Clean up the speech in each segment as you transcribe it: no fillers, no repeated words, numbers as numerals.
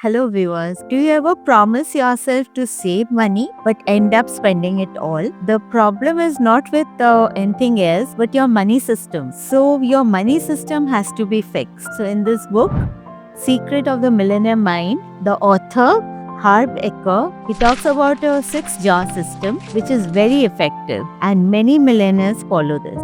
Hello viewers, do you ever promise yourself to save money but end up spending it all? The problem is not with anything else but your money system. So your money system has to be fixed. So in this book, Secret of the Millionaire Mind, the author Harv Eker, he talks about a 6-jar system which is very effective and many millionaires follow this.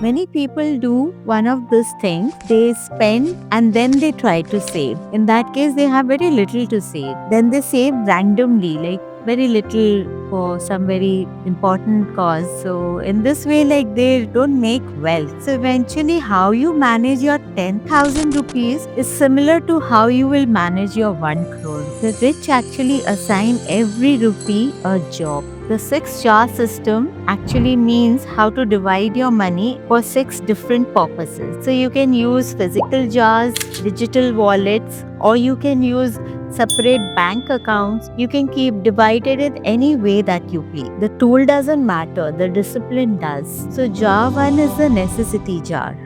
Many people do one of these things. They spend and then they try to save. In that case, they have very little to save. Then they save randomly, like very little for some very important cause. So in this way, like they don't make wealth. So eventually, how you manage your 10,000 rupees is similar to how you will manage your 1 crore. The rich actually assign every rupee a job. The 6-jar system actually means how to divide your money for 6 different purposes. So you can use physical jars, digital wallets, or you can use separate bank accounts. You can keep divided in any way that you please. The tool doesn't matter, the discipline does. So jar 1 is the necessity jar.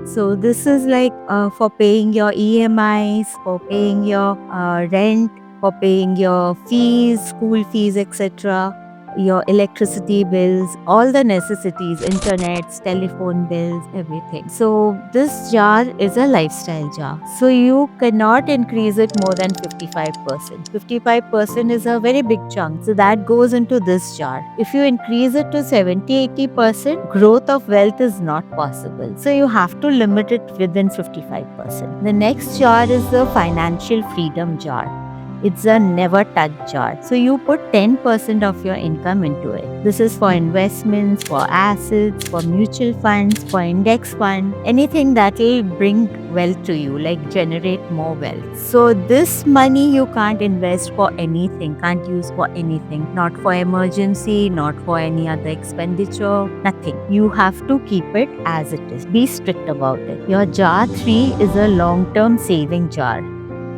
So this is like for paying your EMIs, for paying your rent, for paying your fees, school fees, etc., your electricity bills, all the necessities, internets, telephone bills, everything. So this jar is a lifestyle jar. So you cannot increase it more than 55%. 55% is a very big chunk. So that goes into this jar. If you increase it to 70-80%, growth of wealth is not possible. So you have to limit it within 55%. The next jar is the financial freedom jar. It's a never touch jar. So you put 10% of your income into it. This is for investments, for assets, for mutual funds, for index fund, anything that will bring wealth to you, like generate more wealth. So this money you can't invest for anything, can't use for anything, not for emergency, not for any other expenditure, nothing. You have to keep it as it is. Be strict about it. Your jar 3 is a long-term saving jar,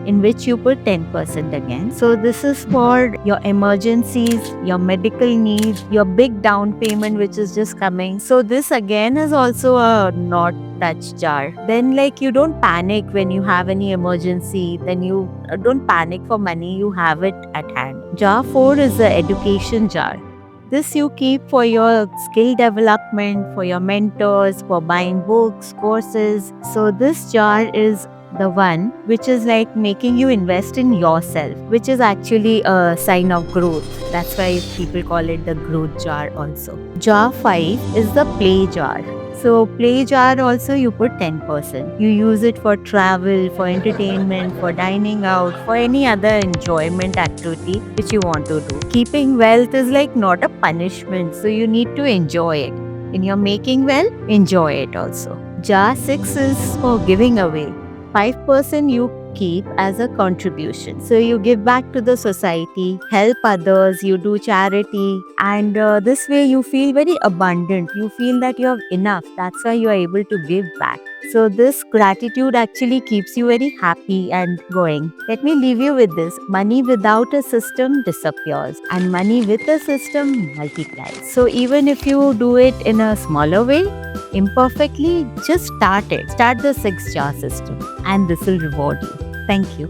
in which you put 10% again. So this is for your emergencies, your medical needs, your big down payment which is just coming. So this again is also a not touch jar. Then like you don't panic when you have any emergency, then you don't panic for money, you have it at hand. Jar 4 is the education jar. This you keep for your skill development, for your mentors, for buying books, courses. So this jar is the one which is like making you invest in yourself, which is actually a sign of growth. That's why people call it the growth jar also. Jar 5 is the play jar. So play jar also you put 10%. You use it for travel, for entertainment, for dining out, for any other enjoyment activity which you want to do. Keeping wealth is like not a punishment, so you need to enjoy it. When you're making wealth, enjoy it also. Jar 6 is for giving away. 5% you keep as a contribution. So you give back to the society, help others, you do charity, and this way you feel very abundant. You feel that you have enough. That's why you are able to give back. So this gratitude actually keeps you very happy and going. Let me leave you with this. Money without a system disappears and money with a system multiplies. So even if you do it in a smaller way, imperfectly, just start it. Start the 6-jar system and this will reward you. Thank you.